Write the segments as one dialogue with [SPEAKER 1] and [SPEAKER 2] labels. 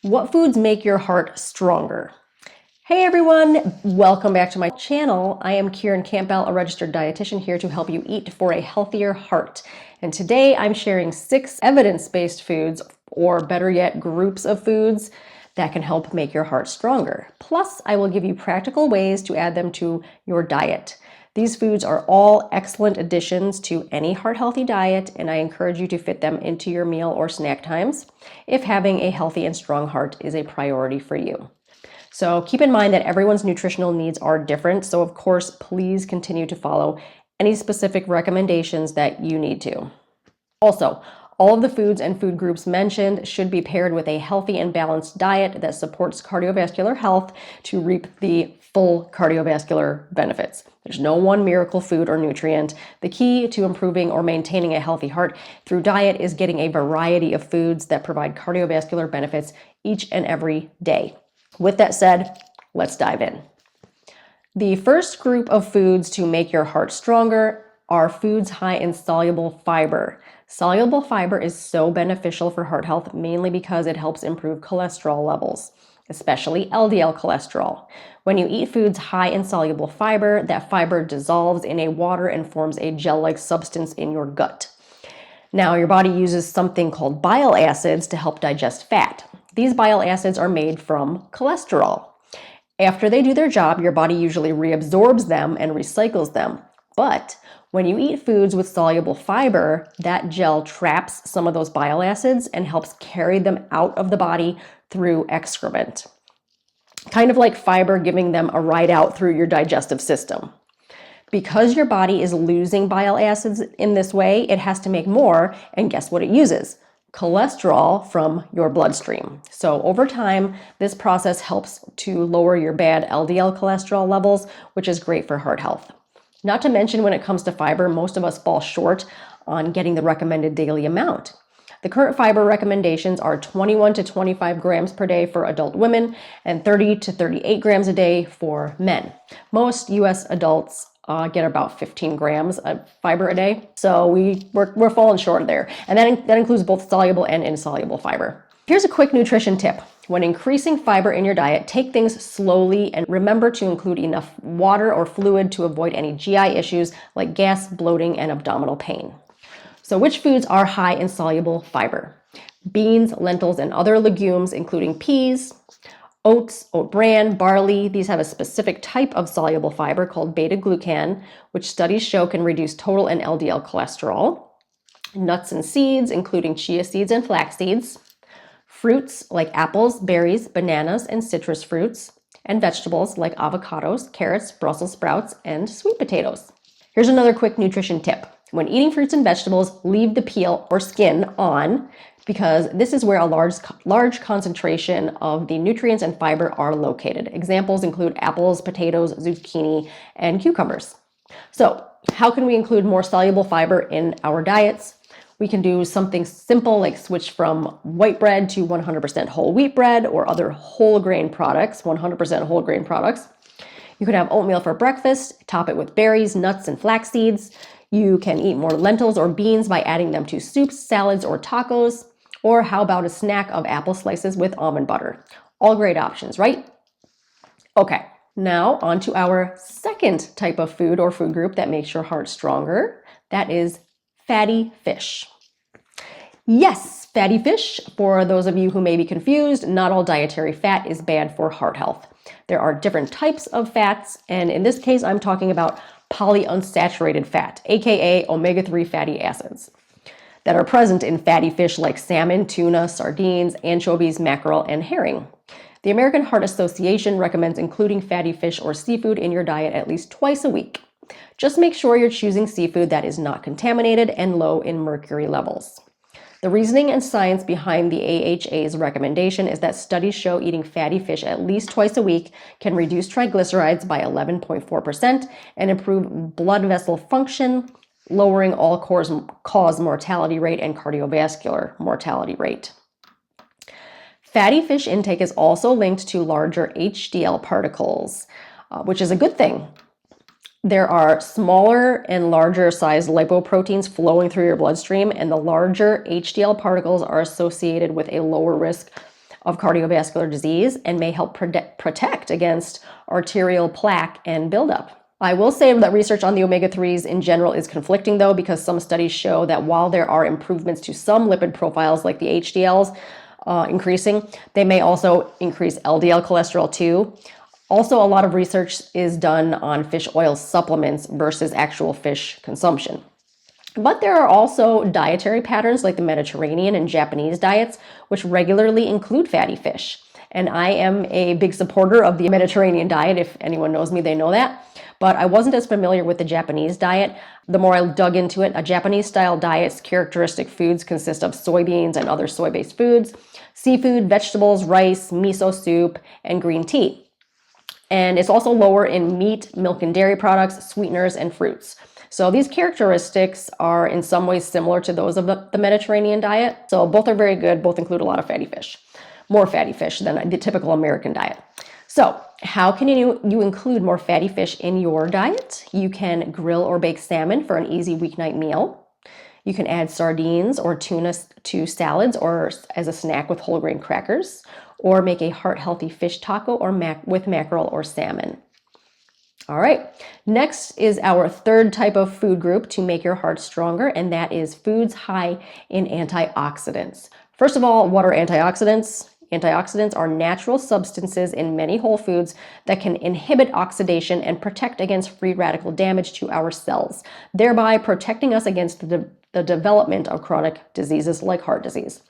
[SPEAKER 1] What foods make your heart stronger? Hey everyone, welcome back to my channel. I am Kieran Campbell, a registered dietitian here to help you eat for a healthier heart. And today I'm sharing 6 evidence-based foods, or better yet, groups of foods that can help make your heart stronger. Plus, I will give you practical ways to add them to your diet. These foods are all excellent additions to any heart-healthy diet, and I encourage you to fit them into your meal or snack times if having a healthy and strong heart is a priority for you. So keep in mind that everyone's nutritional needs are different, so of course, please continue to follow any specific recommendations that you need to. Also, all of the foods and food groups mentioned should be paired with a healthy and balanced diet that supports cardiovascular health to reap the full cardiovascular benefits. There's no one miracle food or nutrient. The key to improving or maintaining a healthy heart through diet is getting a variety of foods that provide cardiovascular benefits each and every day. With that said, let's dive in. The first group of foods to make your heart stronger are foods high in soluble fiber. Soluble fiber is so beneficial for heart health mainly because it helps improve cholesterol levels, especially LDL cholesterol. When you eat foods high in soluble fiber, that fiber dissolves in a water and forms a gel-like substance in your gut. Now, your body uses something called bile acids to help digest fat. These bile acids are made from cholesterol. After they do their job, your body usually reabsorbs them and recycles them. But when you eat foods with soluble fiber, that gel traps some of those bile acids and helps carry them out of the body through excrement. Kind of like fiber giving them a ride out through your digestive system. Because your body is losing bile acids in this way, it has to make more, and guess what it uses? Cholesterol from your bloodstream. So over time, this process helps to lower your bad LDL cholesterol levels, which is great for heart health. Not to mention, when it comes to fiber, most of us fall short on getting the recommended daily amount. The current fiber recommendations are 21 to 25 grams per day for adult women and 30 to 38 grams a day for men. Most US adults get about 15 grams of fiber a day. So we're falling short there. And that includes both soluble and insoluble fiber. Here's a quick nutrition tip. When increasing fiber in your diet, take things slowly and remember to include enough water or fluid to avoid any GI issues like gas, bloating, and abdominal pain. So which foods are high in soluble fiber? Beans, lentils, and other legumes, including peas, oats, oat bran, barley. These have a specific type of soluble fiber called beta-glucan, which studies show can reduce total and LDL cholesterol. Nuts and seeds, including chia seeds and flax seeds. Fruits like apples, berries, bananas, and citrus fruits. And vegetables like avocados, carrots, Brussels sprouts, and sweet potatoes. Here's another quick nutrition tip. When eating fruits and vegetables, leave the peel or skin on, because this is where a large concentration of the nutrients and fiber are located. Examples include apples, potatoes, zucchini, and cucumbers. So how can we include more soluble fiber in our diets? We can do something simple like switch from white bread to 100% whole wheat bread or other whole grain products, 100% whole grain products. You could have oatmeal for breakfast, top it with berries, nuts, and flax seeds. You can eat more lentils or beans by adding them to soups, salads, or tacos. Or how about a snack of apple slices with almond butter? All great options, right? Okay, now on to our second type of food or food group that makes your heart stronger. That is fatty fish. Yes, fatty fish. For those of you who may be confused, not all dietary fat is bad for heart health. There are different types of fats, and in this case, I'm talking about polyunsaturated fat, aka omega-3 fatty acids, that are present in fatty fish like salmon, tuna, sardines, anchovies, mackerel, and herring. The American Heart Association recommends including fatty fish or seafood in your diet at least twice a week. Just make sure you're choosing seafood that is not contaminated and low in mercury levels. The reasoning and science behind the AHA's recommendation is that studies show eating fatty fish at least twice a week can reduce triglycerides by 11.4% and improve blood vessel function, lowering all-cause mortality rate and cardiovascular mortality rate. Fatty fish intake is also linked to larger HDL particles, which is a good thing. There are smaller and larger sized lipoproteins flowing through your bloodstream, and the larger HDL particles are associated with a lower risk of cardiovascular disease and may help protect against arterial plaque and buildup. I will say that research on the omega-3s in general is conflicting though, because some studies show that while there are improvements to some lipid profiles like the HDLs increasing, they may also increase LDL cholesterol too. Also, a lot of research is done on fish oil supplements versus actual fish consumption. But there are also dietary patterns like the Mediterranean and Japanese diets, which regularly include fatty fish. And I am a big supporter of the Mediterranean diet. If anyone knows me, they know that. But I wasn't as familiar with the Japanese diet. The more I dug into it, a Japanese-style diet's characteristic foods consist of soybeans and other soy-based foods, seafood, vegetables, rice, miso soup, and green tea. And it's also lower in meat, milk and dairy products, sweeteners, and fruits. So these characteristics are in some ways similar to those of the Mediterranean diet. So both are very good. Both include a lot of fatty fish, more fatty fish than the typical American diet. So how can you include more fatty fish in your diet? You can grill or bake salmon for an easy weeknight meal. You can add sardines or tuna to salads or as a snack with whole grain crackers, or make a heart-healthy fish taco or with mackerel or salmon. All right, next is our third type of food group to make your heart stronger, and that is foods high in antioxidants. First of all, what are antioxidants? Antioxidants are natural substances in many whole foods that can inhibit oxidation and protect against free radical damage to our cells, thereby protecting us against the development of chronic diseases like heart disease.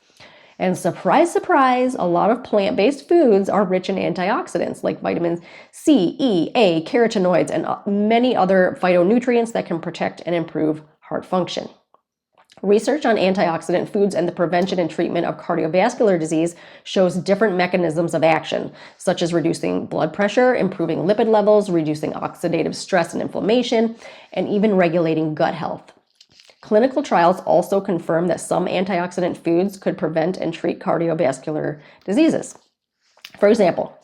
[SPEAKER 1] And surprise, surprise, a lot of plant-based foods are rich in antioxidants like vitamins C, E, A, carotenoids, and many other phytonutrients that can protect and improve heart function. Research on antioxidant foods and the prevention and treatment of cardiovascular disease shows different mechanisms of action, such as reducing blood pressure, improving lipid levels, reducing oxidative stress and inflammation, and even regulating gut health. Clinical trials also confirm that some antioxidant foods could prevent and treat cardiovascular diseases. For example,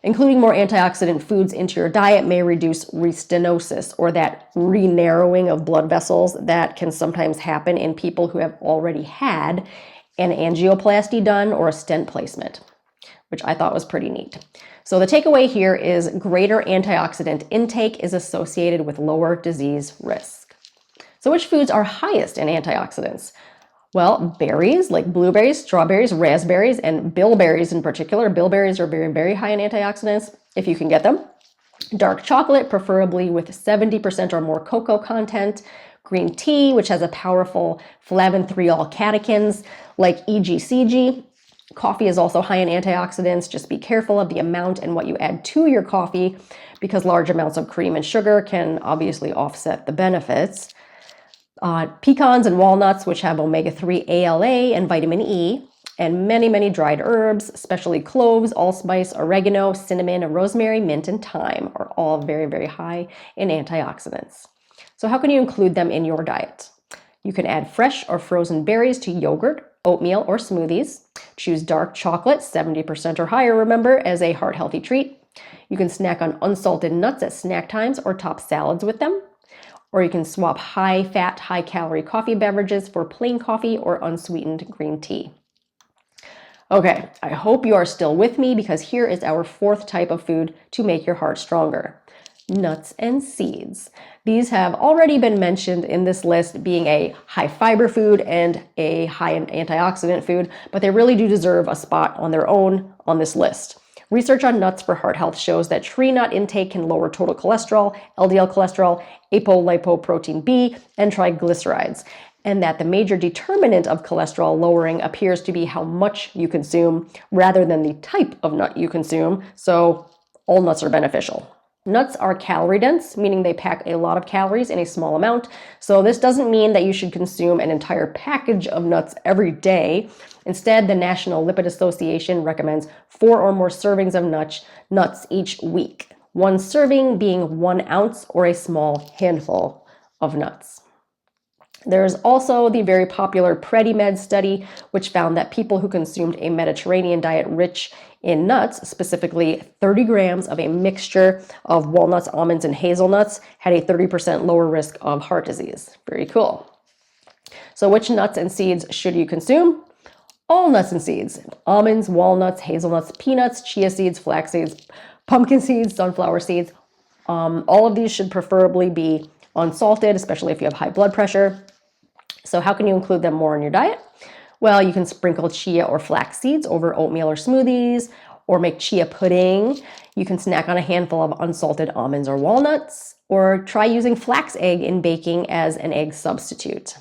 [SPEAKER 1] including more antioxidant foods into your diet may reduce restenosis, or that re-narrowing of blood vessels that can sometimes happen in people who have already had an angioplasty done or a stent placement, which I thought was pretty neat. So the takeaway here is greater antioxidant intake is associated with lower disease risk. So which foods are highest in antioxidants? Well, berries like blueberries, strawberries, raspberries, and bilberries in particular. Bilberries are very, very high in antioxidants if you can get them. Dark chocolate, preferably with 70% or more cocoa content. Green tea, which has a powerful flavin-3-ol catechins like EGCG. Coffee is also high in antioxidants. Just be careful of the amount and what you add to your coffee, because large amounts of cream and sugar can obviously offset the benefits. Pecans and walnuts, which have omega-3 ALA and vitamin E, and many, many dried herbs, especially cloves, allspice, oregano, cinnamon, rosemary, mint, and thyme are all very, very high in antioxidants. So how can you include them in your diet? You can add fresh or frozen berries to yogurt, oatmeal, or smoothies. Choose dark chocolate, 70% or higher, remember, as a heart-healthy treat. You can snack on unsalted nuts at snack times or top salads with them. Or you can swap high-fat, high-calorie coffee beverages for plain coffee or unsweetened green tea. Okay, I hope you are still with me, because here is our fourth type of food to make your heart stronger: nuts and seeds. These have already been mentioned in this list, being a high fiber food and a high antioxidant food, but they really do deserve a spot on their own on this list. Research on nuts for heart health shows that tree nut intake can lower total cholesterol, LDL cholesterol, apolipoprotein B, and triglycerides, and that the major determinant of cholesterol lowering appears to be how much you consume rather than the type of nut you consume, so all nuts are beneficial. Nuts are calorie dense, meaning they pack a lot of calories in a small amount. So this doesn't mean that you should consume an entire package of nuts every day. Instead, the National Lipid Association recommends 4 or more servings of nuts each week. One serving being 1 ounce or a small handful of nuts. There's also the very popular PREDIMED study, which found that people who consumed a Mediterranean diet rich in nuts, specifically 30 grams of a mixture of walnuts, almonds, and hazelnuts, had a 30% lower risk of heart disease. Very cool. So which nuts and seeds should you consume? all nuts and seeds: almonds, walnuts, hazelnuts, peanuts, chia seeds, flax seeds, pumpkin seeds, sunflower seeds. All of these should preferably be unsalted, especially if you have high blood pressure. So how can you include them more in your diet? Well, you can sprinkle chia or flax seeds over oatmeal or smoothies, or make chia pudding. You can snack on a handful of unsalted almonds or walnuts, or try using flax egg in baking as an egg substitute.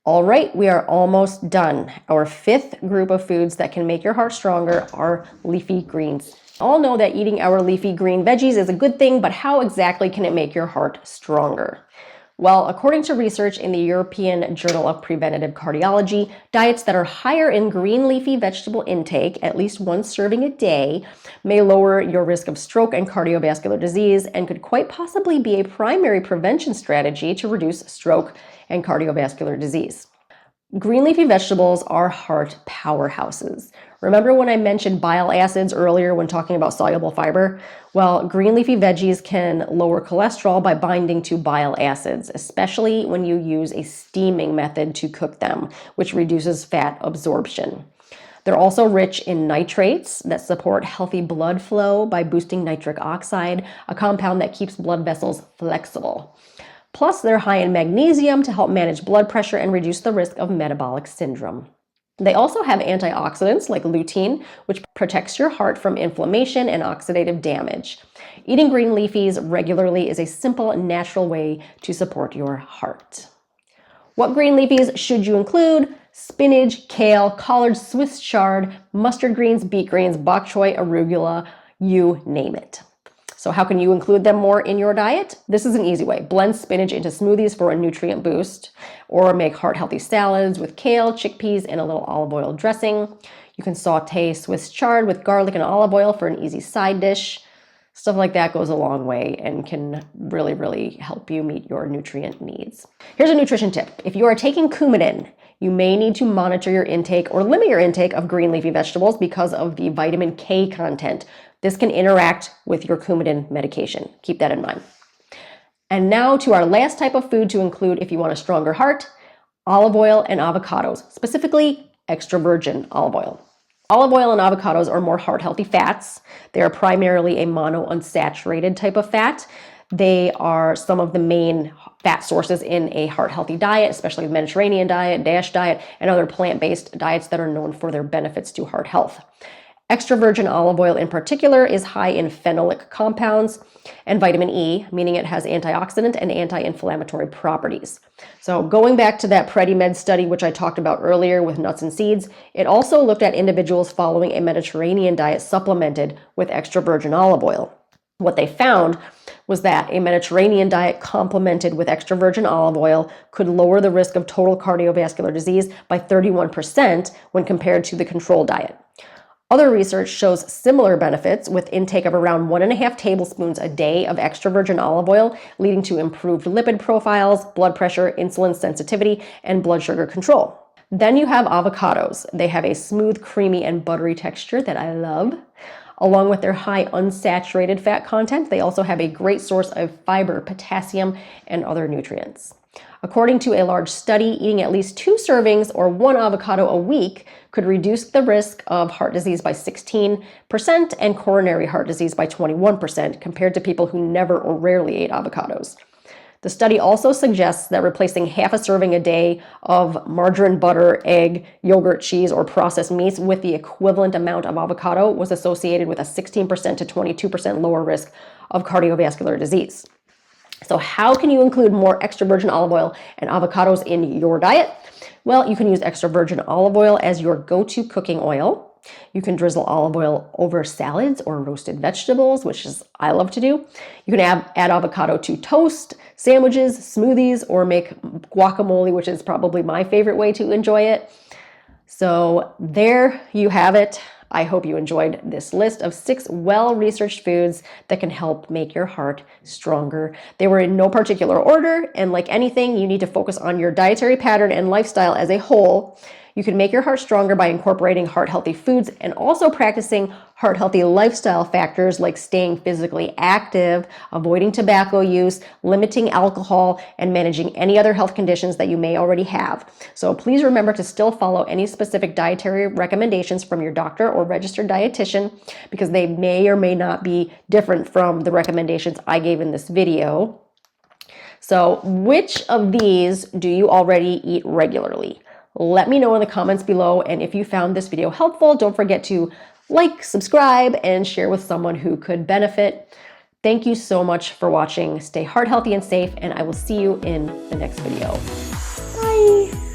[SPEAKER 1] All right, we are almost done. Our fifth group of foods that can make your heart stronger are leafy greens. All know that eating our leafy green veggies is a good thing, but how exactly can it make your heart stronger? Well, according to research in the European Journal of Preventive Cardiology, diets that are higher in green leafy vegetable intake, at least one serving a day, may lower your risk of stroke and cardiovascular disease, and could quite possibly be a primary prevention strategy to reduce stroke and cardiovascular disease. Green leafy vegetables are heart powerhouses. Remember when I mentioned bile acids earlier when talking about soluble fiber? Well, green leafy veggies can lower cholesterol by binding to bile acids, especially when you use a steaming method to cook them, which reduces fat absorption. They're also rich in nitrates that support healthy blood flow by boosting nitric oxide, a compound that keeps blood vessels flexible. Plus, they're high in magnesium to help manage blood pressure and reduce the risk of metabolic syndrome. They also have antioxidants like lutein, which protects your heart from inflammation and oxidative damage. Eating green leafies regularly is a simple, natural way to support your heart. What green leafies should you include? Spinach, kale, collard, Swiss chard, mustard greens, beet greens, bok choy, arugula, you name it. So how can you include them more in your diet? This is an easy way. Blend spinach into smoothies for a nutrient boost, or make heart-healthy salads with kale, chickpeas, and a little olive oil dressing. You can saute Swiss chard with garlic and olive oil for an easy side dish. Stuff like that goes a long way and can really, really help you meet your nutrient needs. Here's a nutrition tip. If you are taking Coumadin, you may need to monitor your intake or limit your intake of green leafy vegetables because of the vitamin K content. This can interact with your Coumadin medication. Keep that in mind. And now to our last type of food to include if you want a stronger heart: olive oil and avocados, specifically extra virgin olive oil. Olive oil and avocados are more heart-healthy fats. They are primarily a monounsaturated type of fat. They are some of the main fat sources in a heart-healthy diet, especially the Mediterranean diet, DASH diet, and other plant-based diets that are known for their benefits to heart health. Extra virgin olive oil in particular is high in phenolic compounds and vitamin E, meaning it has antioxidant and anti-inflammatory properties. So going back to that PreDimed study, which I talked about earlier with nuts and seeds, it also looked at individuals following a Mediterranean diet supplemented with extra virgin olive oil. What they found was that a Mediterranean diet complemented with extra virgin olive oil could lower the risk of total cardiovascular disease by 31% when compared to the control diet. Other research shows similar benefits with intake of around 1.5 tablespoons a day of extra virgin olive oil, leading to improved lipid profiles, blood pressure, insulin sensitivity, and blood sugar control. Then you have avocados. They have a smooth, creamy, and buttery texture that I love. Along with their high unsaturated fat content, they also have a great source of fiber, potassium, and other nutrients. According to a large study, eating at least 2 servings or 1 avocado a week could reduce the risk of heart disease by 16% and coronary heart disease by 21% compared to people who never or rarely ate avocados. The study also suggests that replacing half a serving a day of margarine, butter, egg, yogurt, cheese, or processed meats with the equivalent amount of avocado was associated with a 16% to 22% lower risk of cardiovascular disease. So how can you include more extra virgin olive oil and avocados in your diet? Well, you can use extra virgin olive oil as your go-to cooking oil. You can drizzle olive oil over salads or roasted vegetables, which I love to do. You can add avocado to toast, sandwiches, smoothies, or make guacamole, which is probably my favorite way to enjoy it. So there you have it. I hope you enjoyed this list of 6 well-researched foods that can help make your heart stronger. They were in no particular order, and like anything, you need to focus on your dietary pattern and lifestyle as a whole. You can make your heart stronger by incorporating heart-healthy foods and also practicing heart-healthy lifestyle factors like staying physically active, avoiding tobacco use, limiting alcohol, and managing any other health conditions that you may already have. So please remember to still follow any specific dietary recommendations from your doctor or registered dietitian, because they may or may not be different from the recommendations I gave in this video. So which of these do you already eat regularly? Let me know in the comments below, and if you found this video helpful, don't forget to like, subscribe, and share with someone who could benefit. Thank you so much for watching. Stay heart healthy and safe, and I will see you in the next video. Bye!